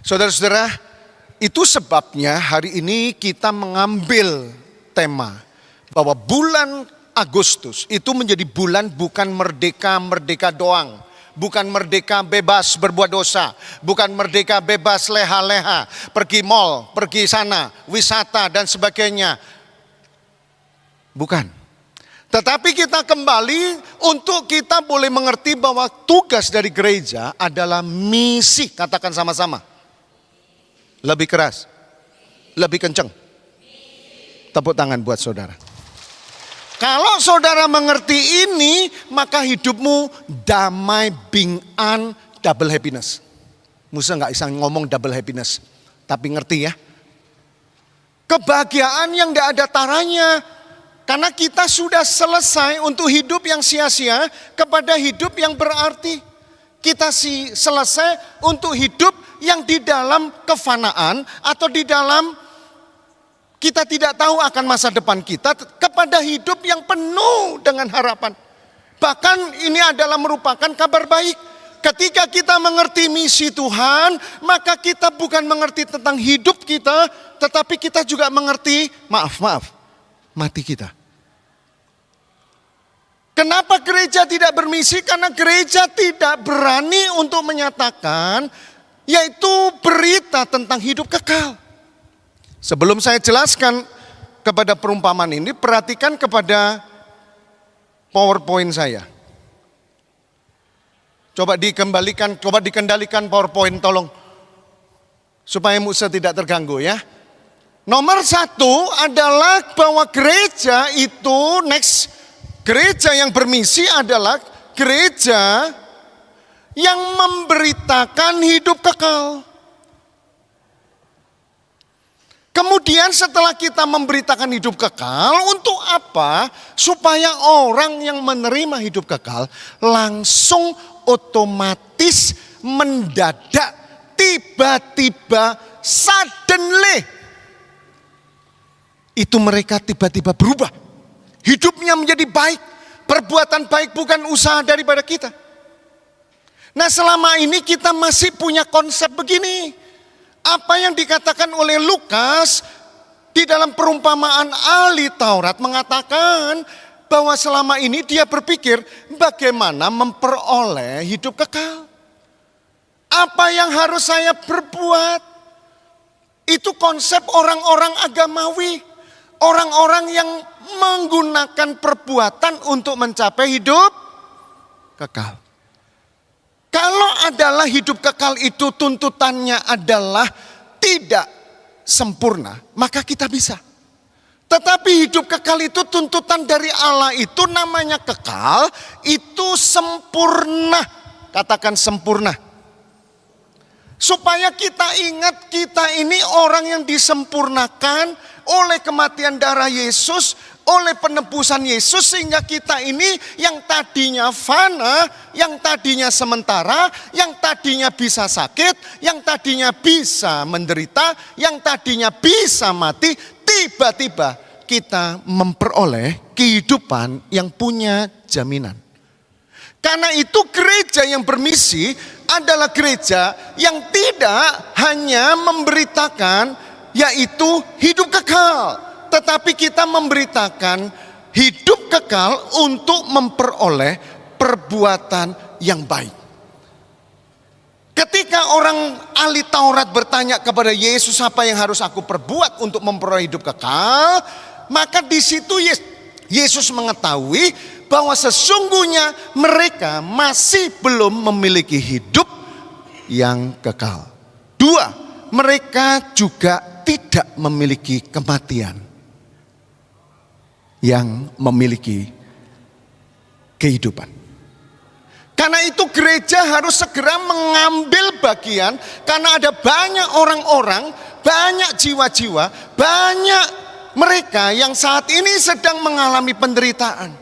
Saudara-saudara, itu sebabnya hari ini kita mengambil tema bahwa bulan Agustus itu menjadi bulan bukan merdeka doang. Bukan merdeka bebas berbuat dosa. Bukan merdeka bebas leha-leha. Pergi mall, pergi sana, wisata dan sebagainya. Bukan. Tetapi kita kembali untuk kita boleh mengerti bahwa tugas dari gereja adalah misi. Katakan sama-sama. Lebih keras. Lebih kenceng. Tepuk tangan buat saudara. Kalau saudara mengerti ini, maka hidupmu damai bingan double happiness. Musa nggak bisa ngomong double happiness, tapi ngerti ya. Kebahagiaan yang tidak ada taranya. Karena kita sudah selesai untuk hidup yang sia-sia kepada hidup yang berarti. Kita selesai untuk hidup yang di dalam kefanaan atau di dalam kita tidak tahu akan masa depan kita kepada hidup yang penuh dengan harapan. Bahkan ini adalah merupakan kabar baik. Ketika kita mengerti misi Tuhan, maka kita bukan mengerti tentang hidup kita, tetapi kita juga mengerti, mati kita. Kenapa gereja tidak bermisi? Karena gereja tidak berani untuk menyatakan, yaitu berita tentang hidup kekal. Sebelum saya jelaskan kepada perumpamaan ini, perhatikan kepada PowerPoint saya. Coba dikendalikan PowerPoint tolong. Supaya Musa tidak terganggu ya. Nomor 1 adalah bahwa gereja itu, gereja yang bermisi adalah gereja yang memberitakan hidup kekal. Kemudian setelah kita memberitakan hidup kekal, untuk apa? Supaya orang yang menerima hidup kekal langsung otomatis mendadak tiba-tiba suddenly. Itu mereka tiba-tiba berubah. Hidupnya menjadi baik. Perbuatan baik bukan usaha daripada kita. Nah selama ini kita masih punya konsep begini. Apa yang dikatakan oleh Lukas di dalam perumpamaan ahli Taurat mengatakan bahwa selama ini dia berpikir bagaimana memperoleh hidup kekal. Apa yang harus saya berbuat? Itu konsep orang-orang agamawi. Orang-orang yang menggunakan perbuatan untuk mencapai hidup kekal. Kalau adalah hidup kekal itu tuntutannya adalah tidak sempurna, maka kita bisa. Tetapi hidup kekal itu tuntutan dari Allah itu namanya kekal, itu sempurna. Katakan sempurna. Supaya kita ingat kita ini orang yang disempurnakan oleh kematian darah Yesus, oleh penebusan Yesus, sehingga kita ini yang tadinya fana, yang tadinya sementara, yang tadinya bisa sakit, yang tadinya bisa menderita, yang tadinya bisa mati, tiba-tiba kita memperoleh kehidupan yang punya jaminan. Karena itu gereja yang bermisi adalah gereja yang tidak hanya memberitakan yaitu hidup kekal, tetapi kita memberitakan hidup kekal untuk memperoleh perbuatan yang baik. Ketika orang ahli Taurat bertanya kepada Yesus apa yang harus aku perbuat untuk memperoleh hidup kekal, maka di situ Yesus mengetahui bahwa sesungguhnya mereka masih belum memiliki hidup yang kekal. 2, mereka juga tidak memiliki kematian yang memiliki kehidupan. Karena itu gereja harus segera mengambil bagian, karena ada banyak orang-orang, banyak jiwa-jiwa, banyak mereka yang saat ini sedang mengalami penderitaan.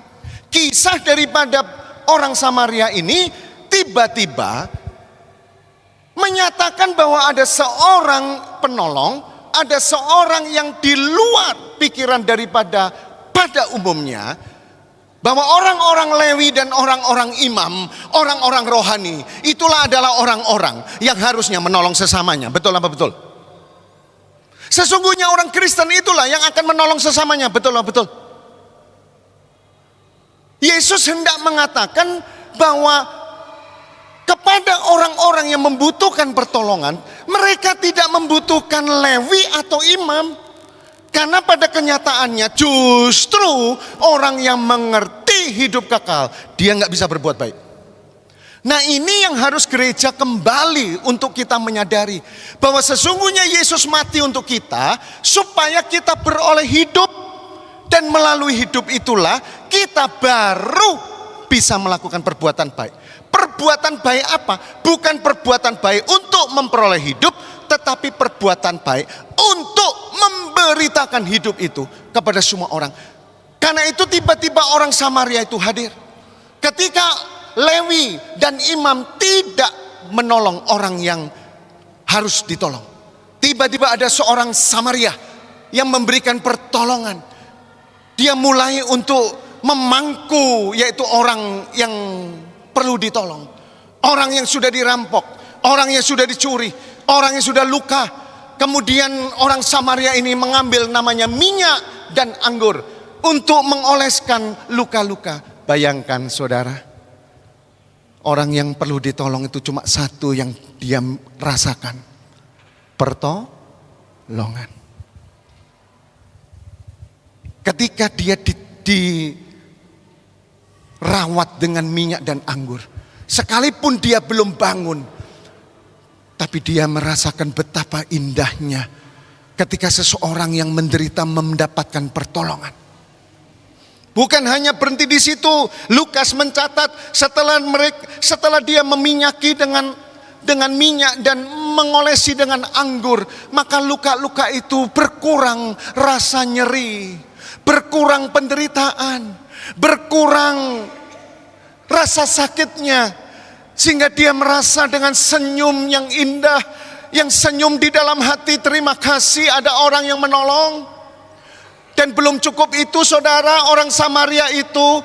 Kisah daripada orang Samaria ini tiba-tiba menyatakan bahwa ada seorang penolong, ada seorang yang di luar pikiran daripada pada umumnya, Bahwa orang-orang Lewi dan orang-orang imam, orang-orang rohani, itulah adalah orang-orang yang harusnya menolong sesamanya. Betul apa betul? Sesungguhnya orang Kristen itulah yang akan menolong sesamanya. Betul apa betul? Yesus hendak mengatakan bahwa kepada orang-orang yang membutuhkan pertolongan, mereka tidak membutuhkan Lewi atau imam. Karena pada kenyataannya justru orang yang mengerti hidup kekal, dia nggak bisa berbuat baik. Nah, ini yang harus gereja kembali untuk kita menyadari bahwa sesungguhnya Yesus mati untuk kita supaya kita beroleh hidup, dan melalui hidup itulah kita baru bisa melakukan perbuatan baik. Perbuatan baik apa? Bukan perbuatan baik untuk memperoleh hidup, tetapi perbuatan baik untuk memberitakan hidup itu kepada semua orang. Karena itu tiba-tiba orang Samaria itu hadir. Ketika Lewi dan imam tidak menolong orang yang harus ditolong, tiba-tiba ada seorang Samaria yang memberikan pertolongan. Dia mulai untuk memangku, yaitu orang yang perlu ditolong, orang yang sudah dirampok, orang yang sudah dicuri, orang yang sudah luka. Kemudian orang Samaria ini mengambil namanya minyak dan anggur untuk mengoleskan luka-luka. Bayangkan saudara, orang yang perlu ditolong itu cuma satu yang dia rasakan, pertolongan. Ketika dia dirawat dengan minyak dan anggur, sekalipun dia belum bangun, tapi dia merasakan betapa indahnya ketika seseorang yang menderita mendapatkan pertolongan. Bukan hanya berhenti di situ. Lukas mencatat setelah dia meminyaki dengan minyak dan mengolesi dengan anggur, maka luka-luka itu berkurang rasa nyeri, berkurang penderitaan, berkurang rasa sakitnya. Sehingga dia merasa dengan senyum yang indah, yang senyum di dalam hati, terima kasih ada orang yang menolong. Dan belum cukup itu saudara, orang Samaria itu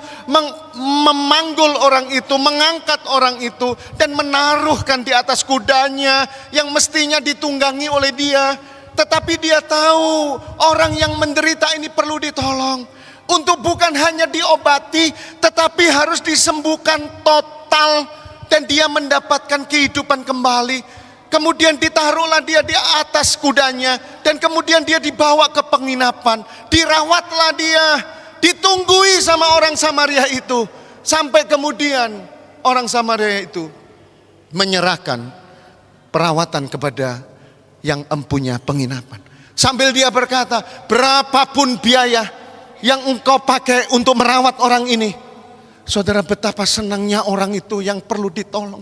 memanggul orang itu, mengangkat orang itu, dan menaruhkan di atas kudanya yang mestinya ditunggangi oleh dia. Tetapi dia tahu orang yang menderita ini perlu ditolong. Untuk bukan hanya diobati, tetapi harus disembuhkan total. Dan dia mendapatkan kehidupan kembali. Kemudian ditaruhlah dia di atas kudanya, dan kemudian dia dibawa ke penginapan. Dirawatlah dia, ditunggui sama orang Samaria itu, sampai kemudian orang Samaria itu menyerahkan perawatan kepada yang empunya penginapan. Sambil dia berkata, berapapun biaya yang engkau pakai untuk merawat orang ini. Saudara, betapa senangnya orang itu yang perlu ditolong.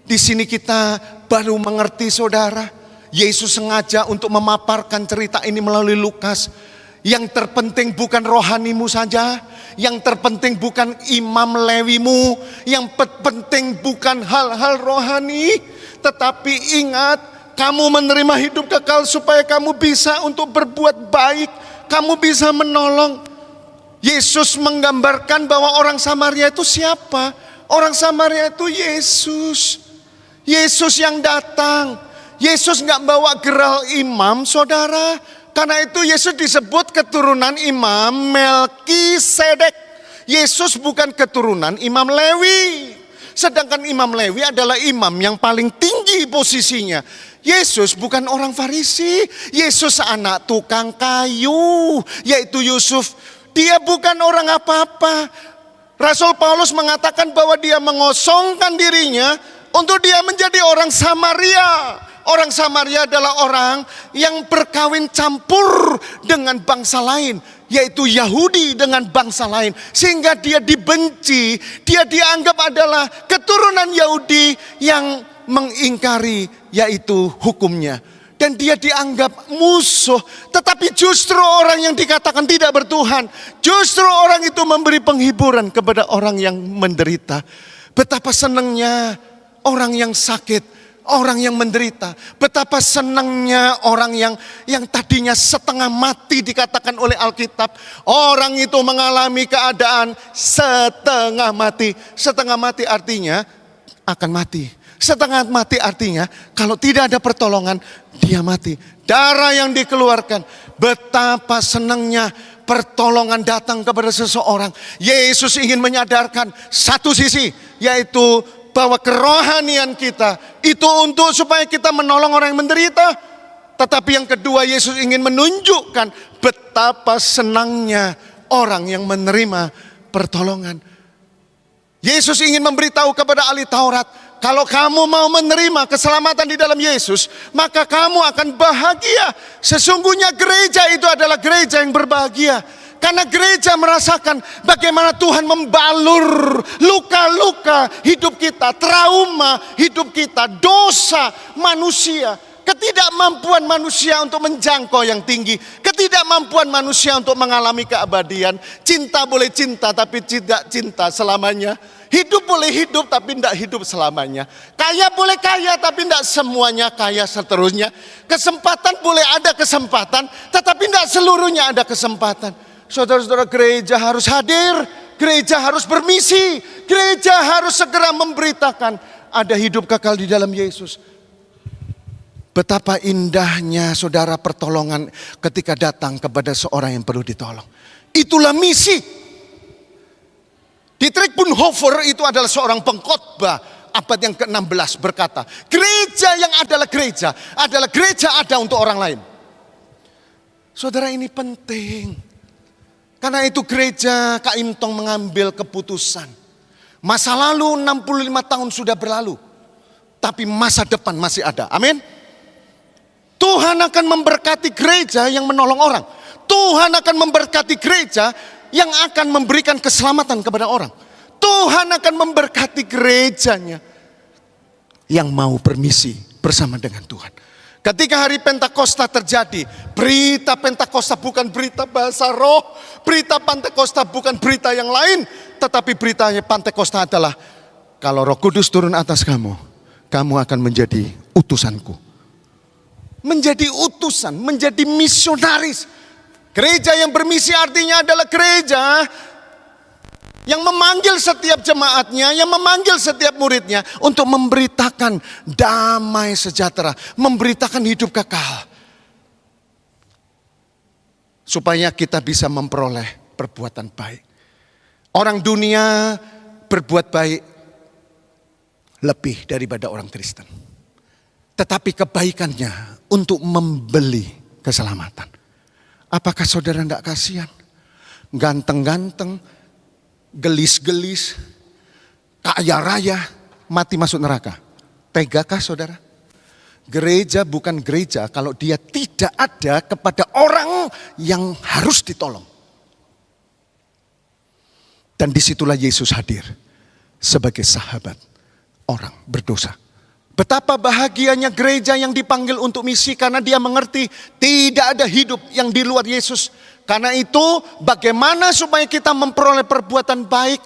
Di sini kita baru mengerti saudara, Yesus sengaja untuk memaparkan cerita ini melalui Lukas. Yang terpenting bukan rohanimu saja, yang terpenting bukan imam Lewimu, yang penting bukan hal-hal rohani. Tetapi ingat, kamu menerima hidup kekal supaya kamu bisa untuk berbuat baik, kamu bisa menolong. Yesus menggambarkan bahwa orang Samaria itu siapa? Orang Samaria itu Yesus. Yesus yang datang. Yesus gak bawa geral imam saudara. Karena itu Yesus disebut keturunan Imam Melkisedek. Yesus bukan keturunan Imam Lewi. Sedangkan Imam Lewi adalah imam yang paling tinggi posisinya. Yesus bukan orang Farisi. Yesus anak tukang kayu, yaitu Yusuf. Dia bukan orang apa-apa. Rasul Paulus mengatakan bahwa dia mengosongkan dirinya untuk dia menjadi orang Samaria. Orang Samaria adalah orang yang berkawin campur dengan bangsa lain, yaitu Yahudi dengan bangsa lain. Sehingga dia dibenci, dia dianggap adalah keturunan Yahudi yang mengingkari yaitu hukumnya. Dan dia dianggap musuh. Tetapi justru orang yang dikatakan tidak bertuhan, justru orang itu memberi penghiburan kepada orang yang menderita. Betapa senangnya orang yang sakit, orang yang menderita. Betapa senangnya orang yang tadinya setengah mati, dikatakan oleh Alkitab. Orang itu mengalami keadaan setengah mati. Setengah mati artinya akan mati. Setengah mati artinya kalau tidak ada pertolongan, dia mati. Darah yang dikeluarkan. Betapa senangnya pertolongan datang kepada seseorang. Yesus ingin menyadarkan satu sisi, yaitu bahwa kerohanian kita itu untuk supaya kita menolong orang yang menderita. Tetapi yang kedua, Yesus ingin menunjukkan betapa senangnya orang yang menerima pertolongan. Yesus ingin memberitahu kepada ahli Taurat, kalau kamu mau menerima keselamatan di dalam Yesus, maka kamu akan bahagia. Sesungguhnya gereja itu adalah gereja yang berbahagia. Karena gereja merasakan bagaimana Tuhan membalur luka-luka hidup kita, trauma hidup kita, dosa manusia, ketidakmampuan manusia untuk menjangkau yang tinggi, ketidakmampuan manusia untuk mengalami keabadian. Cinta boleh cinta tapi tidak cinta selamanya. Hidup boleh hidup tapi tidak hidup selamanya. Kaya boleh kaya tapi tidak semuanya kaya seterusnya. Kesempatan boleh ada kesempatan tetapi tidak seluruhnya ada kesempatan. Saudara-saudara, gereja harus hadir, gereja harus bermisi, gereja harus segera memberitakan ada hidup kekal di dalam Yesus. Betapa indahnya saudara pertolongan ketika datang kepada seorang yang perlu ditolong. Itulah misi. Dietrich Bonhoeffer itu adalah seorang pengkhotbah abad yang ke-16 berkata, gereja yang adalah gereja ada untuk orang lain. Saudara, ini penting. Karena itu gereja Kaimtong mengambil keputusan. Masa lalu 65 tahun sudah berlalu. Tapi masa depan masih ada. Amin. Tuhan akan memberkati gereja yang menolong orang. Tuhan akan memberkati gereja yang akan memberikan keselamatan kepada orang. Tuhan akan memberkati gerejanya yang mau bermisi bersama dengan Tuhan. Ketika hari Pentakosta terjadi, berita Pentakosta bukan berita bahasa roh, berita Pentakosta bukan berita yang lain, tetapi beritanya Pentakosta adalah kalau Roh Kudus turun atas kamu, kamu akan menjadi utusanku. Menjadi utusan, menjadi misionaris. Gereja yang bermisi artinya adalah gereja yang memanggil setiap jemaatnya, yang memanggil setiap muridnya untuk memberitakan damai sejahtera, memberitakan hidup kekal. Supaya kita bisa memperoleh perbuatan baik. Orang dunia berbuat baik lebih daripada orang Kristen. Tetapi kebaikannya untuk membeli keselamatan. Apakah saudara tidak kasihan? Ganteng-ganteng, gelis-gelis, kaya raya, mati masuk neraka. Tegakah saudara? Gereja bukan gereja kalau dia tidak ada kepada orang yang harus ditolong. Dan disitulah Yesus hadir sebagai sahabat orang berdosa. Betapa bahagianya gereja yang dipanggil untuk misi karena dia mengerti tidak ada hidup yang di luar Yesus. Karena itu bagaimana supaya kita memperoleh perbuatan baik?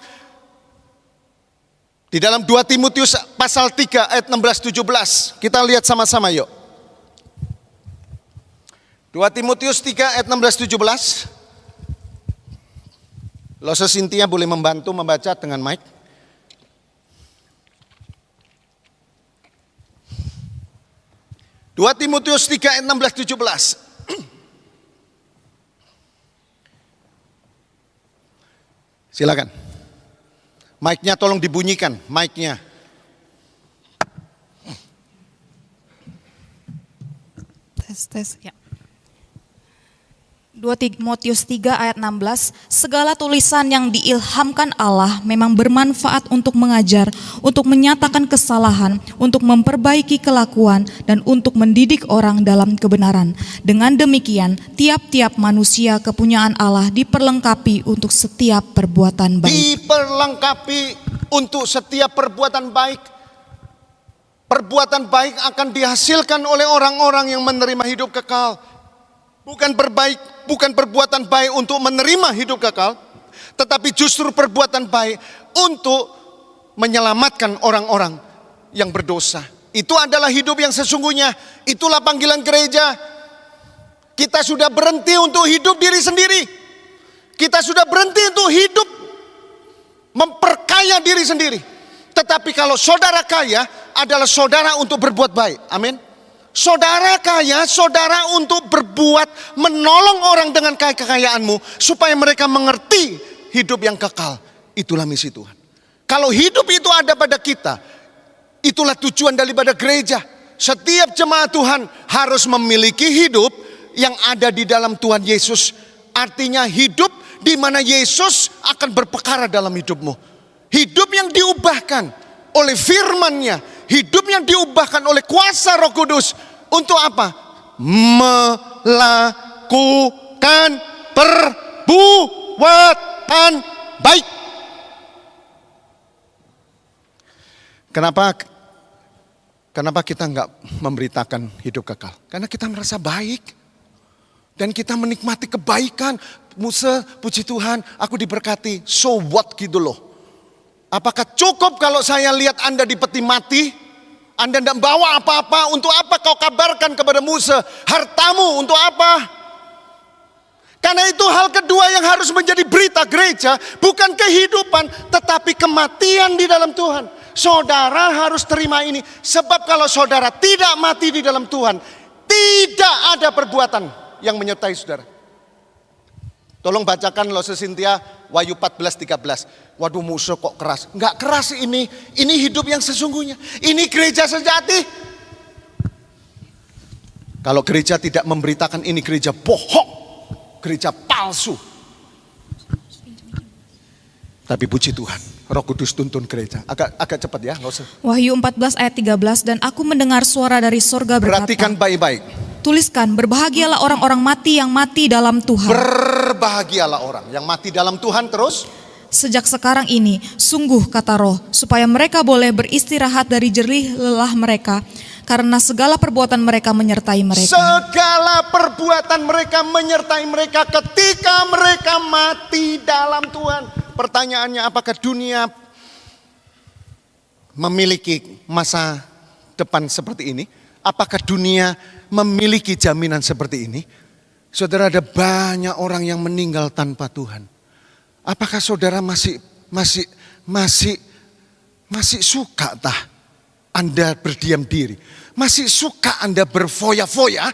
Di dalam 2 Timotius pasal 3 ayat 16-17. Kita lihat sama-sama yuk. 2 Timotius 3 ayat 16-17. Lose Cynthia boleh membantu membaca dengan mic. Dua Timotius 3 ayat 16-17. Silakan. Mic-nya tolong dibunyikan, mic-nya. Tes ya. 2 Timotius 3 ayat 16, segala tulisan yang diilhamkan Allah memang bermanfaat untuk mengajar, untuk menyatakan kesalahan, untuk memperbaiki kelakuan, dan untuk mendidik orang dalam kebenaran. Dengan demikian, tiap-tiap manusia kepunyaan Allah diperlengkapi untuk setiap perbuatan baik. Diperlengkapi untuk setiap perbuatan baik. Perbuatan baik akan dihasilkan oleh orang-orang yang menerima hidup kekal. Bukan perbuatan baik untuk menerima hidup kekal, tetapi justru perbuatan baik untuk menyelamatkan orang-orang yang berdosa. Itu adalah hidup yang sesungguhnya. Itulah panggilan gereja. Kita sudah berhenti untuk hidup diri sendiri. Kita sudah berhenti untuk hidup memperkaya diri sendiri. Tetapi kalau saudara kaya adalah saudara untuk berbuat baik. Amin. Saudara kaya, saudara untuk berbuat, menolong orang dengan kekayaanmu supaya mereka mengerti hidup yang kekal. Itulah misi Tuhan. Kalau hidup itu ada pada kita, itulah tujuan daripada gereja. Setiap jemaat Tuhan harus memiliki hidup yang ada di dalam Tuhan Yesus. Artinya hidup di mana Yesus akan berperkara dalam hidupmu. Hidup yang diubahkan oleh firman-Nya. Hidup yang diubahkan oleh kuasa Roh Kudus. Untuk apa? Melakukan perbuatan baik. Kenapa kita enggak memberitakan hidup kekal? Karena kita merasa baik. Dan kita menikmati kebaikan. Musa, puji Tuhan, aku diberkati. So what gitu loh. Apakah cukup kalau saya lihat Anda di peti mati? Anda tidak bawa apa-apa. Untuk apa kau kabarkan kepada Musa? Hartamu untuk apa? Karena itu hal kedua yang harus menjadi berita gereja. Bukan kehidupan, tetapi kematian di dalam Tuhan. Saudara harus terima ini. Sebab kalau saudara tidak mati di dalam Tuhan, tidak ada perbuatan yang menyertai saudara. Tolong bacakan lo Sintia Wahyu 14:13. Waduh, Musa kok keras. Enggak keras ini hidup yang sesungguhnya. Ini gereja sejati. Kalau gereja tidak memberitakan ini gereja bohong. Gereja palsu. Tapi puji Tuhan, Roh Kudus tuntun gereja. Agak cepat ya, enggak usah. Wahyu 14 ayat 13, dan aku mendengar suara dari sorga berkata. Perhatikan baik-baik. Tuliskan, berbahagialah orang-orang mati yang mati dalam Tuhan. Berbahagialah orang yang mati dalam Tuhan terus. Sejak sekarang ini, sungguh kata Roh, supaya mereka boleh beristirahat dari jerih lelah mereka. Karena segala perbuatan mereka menyertai mereka. Segala perbuatan mereka menyertai mereka ketika mereka mati dalam Tuhan. Pertanyaannya, apakah dunia memiliki masa depan seperti ini? Apakah dunia memiliki jaminan seperti ini? Saudara, ada banyak orang yang meninggal tanpa Tuhan. Apakah saudara masih suka Anda berdiam diri? Masih suka Anda berfoya-foya?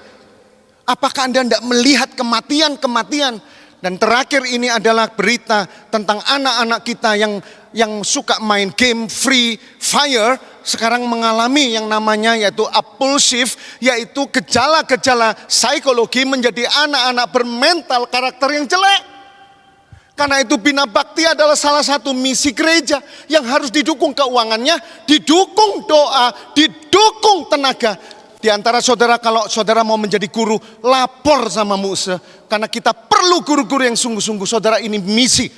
Apakah Anda tidak melihat kematian-kematian? Dan terakhir ini adalah berita tentang anak-anak kita yang suka main game Free Fire. Sekarang mengalami yang namanya yaitu impulsif, yaitu gejala-gejala psikologi menjadi anak-anak bermental karakter yang jelek. Karena itu Bina Bakti adalah salah satu misi gereja yang harus didukung keuangannya, didukung doa, didukung tenaga. Di antara saudara, kalau saudara mau menjadi guru, lapor sama Musa. Karena kita perlu guru-guru yang sungguh-sungguh. Saudara, ini misi.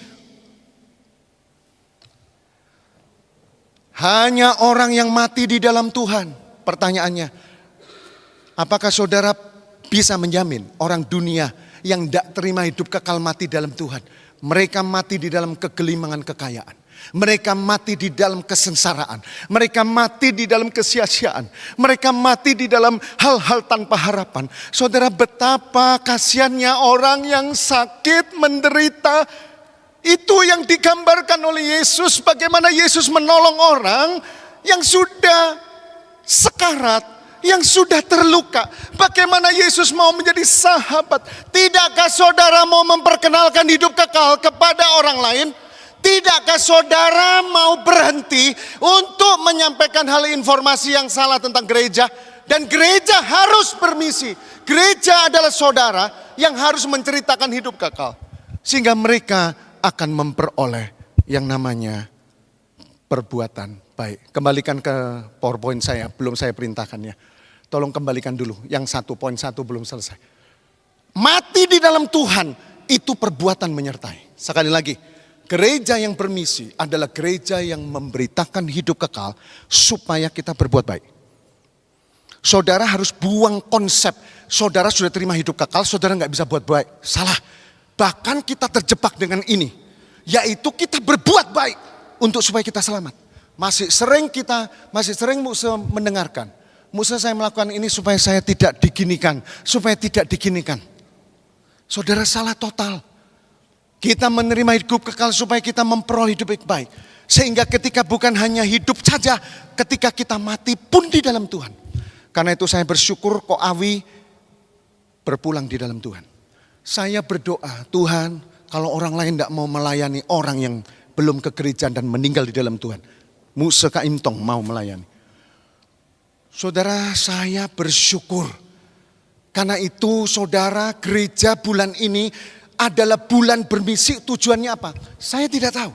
Hanya orang yang mati di dalam Tuhan. Pertanyaannya, apakah saudara bisa menjamin orang dunia yang tidak terima hidup kekal mati dalam Tuhan? Mereka mati di dalam kegelimangan kekayaan. Mereka mati di dalam kesengsaraan. Mereka mati di dalam kesia-siaan. Mereka mati di dalam hal-hal tanpa harapan. Saudara, betapa kasihannya orang yang sakit, menderita. Itu yang digambarkan oleh Yesus. Bagaimana Yesus menolong orang yang sudah sekarat, yang sudah terluka. Bagaimana Yesus mau menjadi sahabat. Tidakkah saudara mau memperkenalkan hidup kekal kepada orang lain? Tidakkah saudara mau berhenti untuk menyampaikan hal informasi yang salah tentang gereja? Dan gereja harus bermisi. Gereja adalah saudara yang harus menceritakan hidup kekal. Sehingga mereka akan memperoleh yang namanya perbuatan baik. Kembalikan ke PowerPoint saya, belum saya perintahkannya. Tolong kembalikan dulu, yang 1.1 belum selesai. Mati di dalam Tuhan, itu perbuatan menyertai. Sekali lagi, gereja yang bermisi adalah gereja yang memberitakan hidup kekal supaya kita berbuat baik. Saudara harus buang konsep, saudara sudah terima hidup kekal, saudara nggak bisa buat baik. Salah. Bahkan kita terjebak dengan ini, yaitu kita berbuat baik untuk supaya kita selamat. Masih sering Musa mendengarkan. Musa, saya melakukan ini supaya saya tidak diginikan. Supaya tidak diginikan. Saudara, salah total. Kita menerima hidup kekal supaya kita memperoleh hidup yang baik. Sehingga ketika bukan hanya hidup saja, ketika kita mati pun di dalam Tuhan. Karena itu saya bersyukur kok Awi berpulang di dalam Tuhan. Saya berdoa, Tuhan, kalau orang lain tidak mau melayani orang yang belum ke gereja dan meninggal di dalam Tuhan, Musa Kak Imtong mau melayani. Saudara, saya bersyukur. Karena itu saudara, gereja bulan ini adalah bulan bermisi. Tujuannya apa? Saya tidak tahu.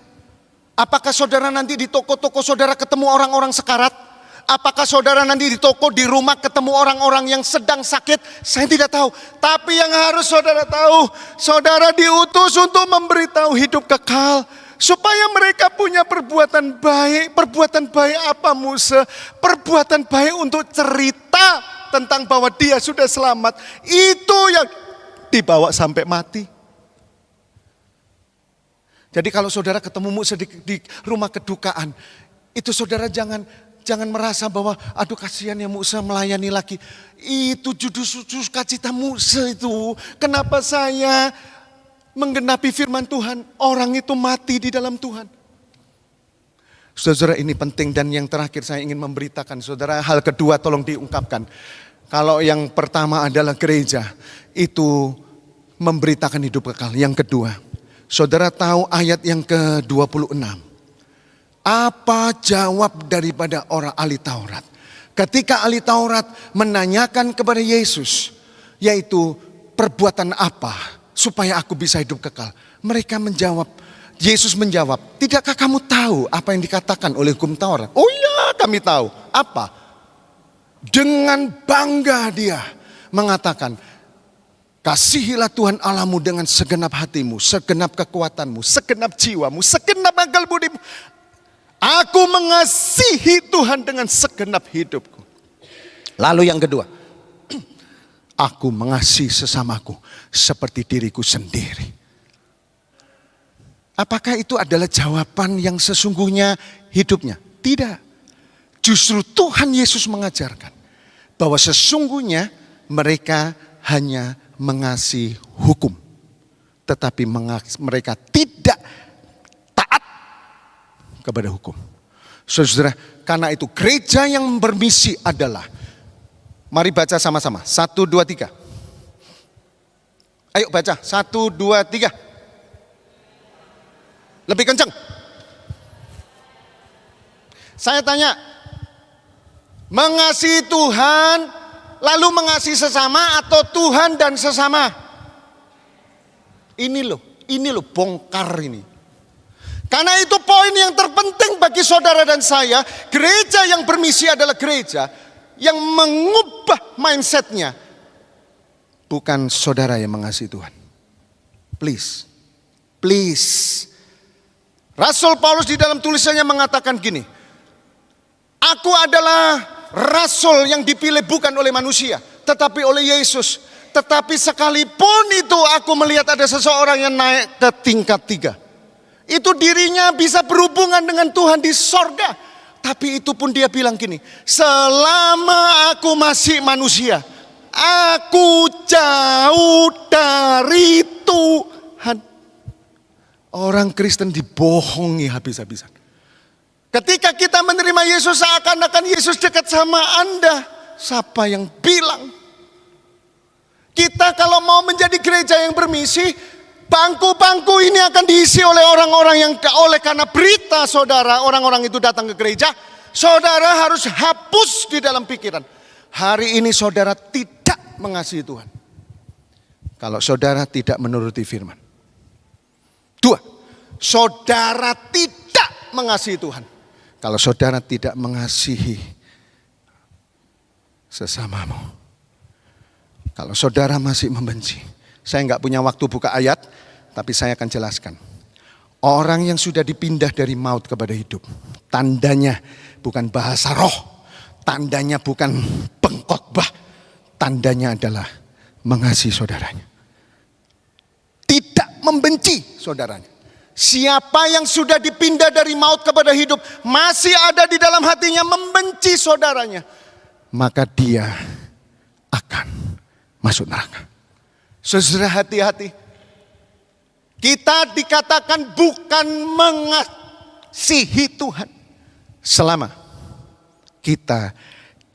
Apakah saudara nanti di toko-toko saudara ketemu orang-orang sekarat? Apakah saudara nanti di toko, di rumah ketemu orang-orang yang sedang sakit? Saya tidak tahu. Tapi yang harus saudara tahu, saudara diutus untuk memberitahu hidup kekal. Supaya mereka punya perbuatan baik. Perbuatan baik apa Musa? Perbuatan baik untuk cerita tentang bahwa dia sudah selamat. Itu yang dibawa sampai mati. Jadi kalau saudara ketemu Musa di rumah kedukaan, itu saudara jangan merasa bahwa aduh kasihan ya Musa melayani lagi. Itu judul sukacita Musa itu. Kenapa saya menggenapi firman Tuhan, orang itu mati di dalam Tuhan. Saudara, ini penting dan yang terakhir saya ingin memberitakan. Saudara, hal kedua tolong diungkapkan. Kalau yang pertama adalah gereja, itu memberitakan hidup kekal. Yang kedua, saudara tahu ayat yang ke-26. Apa jawab daripada orang ahli Taurat? Ketika ahli Taurat menanyakan kepada Yesus, yaitu perbuatan apa supaya aku bisa hidup kekal? Mereka menjawab, Yesus menjawab, tidakkah kamu tahu apa yang dikatakan oleh hukum Taurat? Oh iya, kami tahu. Apa? Dengan bangga dia mengatakan, kasihilah Tuhan Allahmu dengan segenap hatimu, segenap kekuatanmu, segenap jiwamu, segenap akal budimu. Aku mengasihi Tuhan dengan segenap hidupku. Lalu yang kedua, aku mengasihi sesamaku seperti diriku sendiri. Apakah itu adalah jawaban yang sesungguhnya hidupnya? Tidak. Justru Tuhan Yesus mengajarkan bahwa sesungguhnya mereka hanya mengasihi hukum. Tetapi mereka tidak taat kepada hukum. Saudara, karena itu gereja yang bermisi adalah, mari baca sama-sama. 1, 2, 3. Ayo baca. 1, 2, 3. Lebih kencang. Saya tanya, mengasihi Tuhan lalu mengasihi sesama atau Tuhan dan sesama? Ini loh bongkar ini. Karena itu poin yang terpenting bagi saudara dan saya. Gereja yang bermisi adalah gereja yang mengubah mindsetnya. Bukan saudara yang mengasihi Tuhan. Please. Rasul Paulus di dalam tulisannya mengatakan gini. Aku adalah rasul yang dipilih bukan oleh manusia, tetapi oleh Yesus. Tetapi sekalipun itu aku melihat ada seseorang yang naik ke tingkat 3. Itu dirinya bisa berhubungan dengan Tuhan di sorga. Tapi itu pun dia bilang gini, selama aku masih manusia, aku jauh dari Tuhan. Orang Kristen dibohongi habis-habisan. Ketika kita menerima Yesus, seakan-akan Yesus dekat sama Anda. Siapa yang bilang? Kita kalau mau menjadi gereja yang bermisi, bangku-bangku ini akan diisi oleh orang-orang yang oleh karena berita saudara, orang-orang itu datang ke gereja. Saudara harus hapus di dalam pikiran, hari ini saudara tidak mengasihi Tuhan kalau saudara tidak menuruti firman. 2, saudara tidak mengasihi Tuhan kalau saudara tidak mengasihi sesamamu. Kalau saudara masih membenci, saya nggak punya waktu buka ayat, tapi saya akan jelaskan. Orang yang sudah dipindah dari maut kepada hidup, tandanya bukan bahasa roh, tandanya bukan pengkhotbah, tandanya adalah mengasihi saudaranya. Tidak membenci saudaranya. Siapa yang sudah dipindah dari maut kepada hidup, masih ada di dalam hatinya membenci saudaranya, maka dia akan masuk neraka. Saudara, hati-hati. Kita dikatakan bukan mengasihi Tuhan selama kita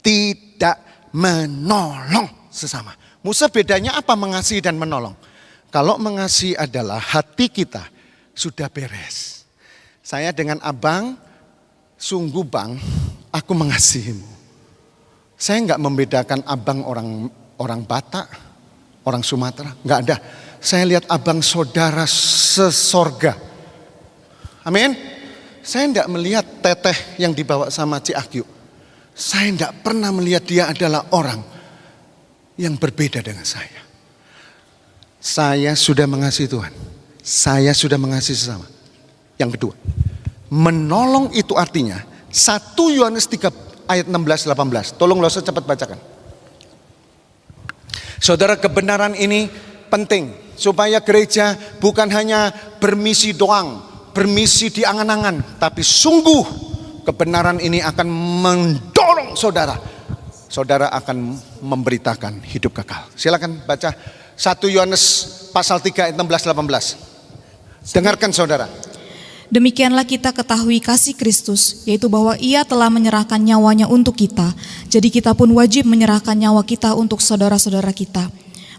tidak menolong sesama. Musa, bedanya apa mengasihi dan menolong? Kalau mengasihi adalah hati kita sudah beres. Saya dengan abang, sungguh bang, aku mengasihimu. Saya enggak membedakan abang orang Batak, orang Sumatera, enggak ada. Saya lihat abang saudara sesorga. Amin. Saya enggak melihat teteh yang dibawa sama Cik Agyu. Saya enggak pernah melihat dia adalah orang yang berbeda dengan saya. Saya sudah mengasihi Tuhan. Saya sudah mengasihi sesama. Yang kedua, menolong itu artinya 1 Yohanes 3 ayat 16-18. Tolong lo cepat bacakan. Saudara, kebenaran ini penting supaya gereja bukan hanya bermisi doang, bermisi di angan-angan, tapi sungguh kebenaran ini akan mendorong saudara. Saudara akan memberitakan hidup kekal. Silakan baca 1 Yohanes pasal 3 ayat 16-18. Dengarkan saudara. Demikianlah kita ketahui kasih Kristus, yaitu bahwa Ia telah menyerahkan nyawanya untuk kita. Jadi kita pun wajib menyerahkan nyawa kita untuk saudara-saudara kita.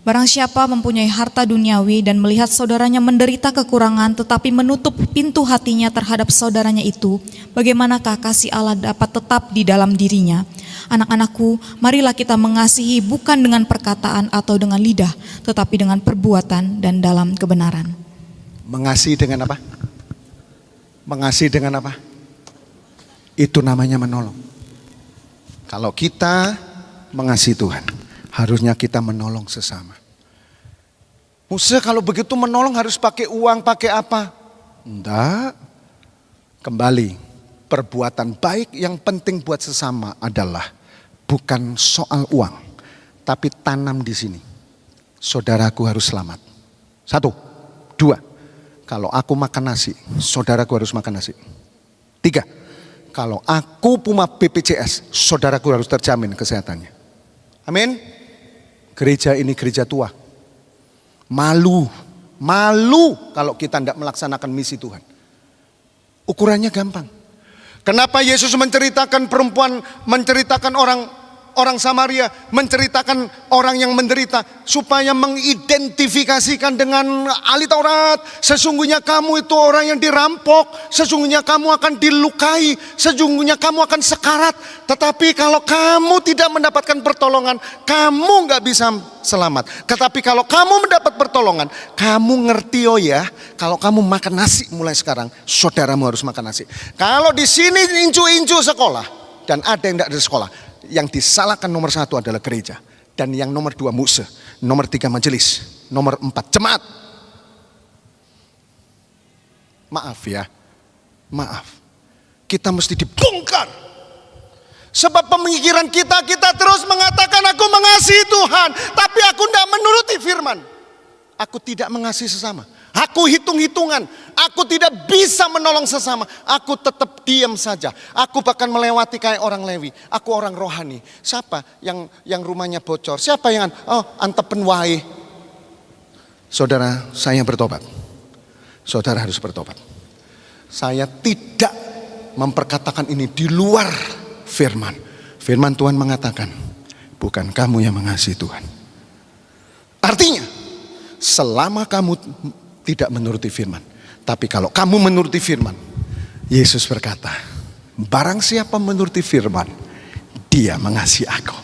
Barang siapa mempunyai harta duniawi dan melihat saudaranya menderita kekurangan tetapi menutup pintu hatinya terhadap saudaranya itu, bagaimanakah kasih Allah dapat tetap di dalam dirinya? Anak-anakku, marilah kita mengasihi bukan dengan perkataan atau dengan lidah, tetapi dengan perbuatan dan dalam kebenaran. Mengasihi dengan apa? Mengasihi dengan apa? Itu namanya menolong. Kalau kita mengasihi Tuhan, harusnya kita menolong sesama. Musa, kalau begitu menolong harus pakai uang, pakai apa? Enggak. Kembali, perbuatan baik yang penting buat sesama adalah bukan soal uang, tapi tanam di sini. Saudaraku harus selamat. 1, 2. Kalau aku makan nasi, saudaraku harus makan nasi. 3. Kalau aku punya BPJS, saudaraku harus terjamin kesehatannya. Amin. Gereja ini gereja tua. Malu kalau kita tidak melaksanakan misi Tuhan. Ukurannya gampang. Kenapa Yesus menceritakan perempuan, menceritakan orang Samaria, menceritakan orang yang menderita, supaya mengidentifikasikan dengan ahli Taurat. Sesungguhnya kamu itu orang yang dirampok, sesungguhnya kamu akan dilukai, sesungguhnya kamu akan sekarat. Tetapi kalau kamu tidak mendapatkan pertolongan, kamu gak bisa selamat. Tetapi kalau kamu mendapat pertolongan, kamu ngerti ya, kalau kamu makan nasi mulai sekarang, saudaramu harus makan nasi. Kalau di sini incu-incu sekolah dan ada yang tidak ada sekolah, yang disalahkan nomor 1 adalah gereja. Dan yang nomor 2 Musa. Nomor 3 majelis. Nomor 4 jemaat. Maaf ya. Maaf. Kita mesti dibongkar. Sebab pemikiran kita terus mengatakan aku mengasihi Tuhan. Tapi aku tidak menuruti firman. Aku tidak mengasihi sesama. Aku hitung-hitungan. Aku tidak bisa menolong sesama. Aku tetap diam saja. Aku bahkan melewati kayak orang Lewi. Aku orang rohani. Siapa yang rumahnya bocor? Siapa yang antepen wae? Saudara, saya bertobat. Saudara harus bertobat. Saya tidak memperkatakan ini di luar firman. Firman Tuhan mengatakan, bukan kamu yang mengasihi Tuhan. Artinya, selama kamu tidak menuruti firman. Tapi kalau kamu menuruti firman, Yesus berkata, barang siapa menuruti firman, dia mengasihi aku.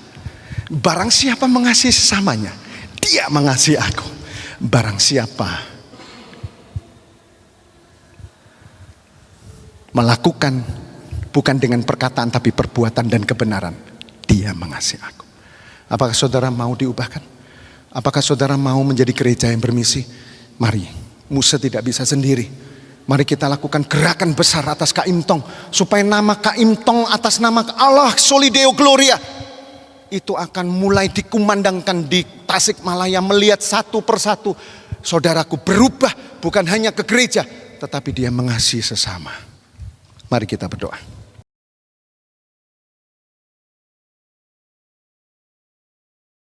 Barang siapa mengasihi sesamanya, dia mengasihi aku. Barang siapa melakukan bukan dengan perkataan tapi perbuatan dan kebenaran, dia mengasihi aku. Apakah saudara mau diubahkan? Apakah saudara mau menjadi gereja yang bermisi? Mari. Musa tidak bisa sendiri. Mari kita lakukan gerakan besar atas Kaimtong. Supaya nama Kaimtong atas nama Allah Soli Deo Gloria itu akan mulai dikumandangkan di Tasikmalaya. Melihat satu persatu saudaraku berubah. Bukan hanya ke gereja, tetapi dia mengasihi sesama. Mari kita berdoa.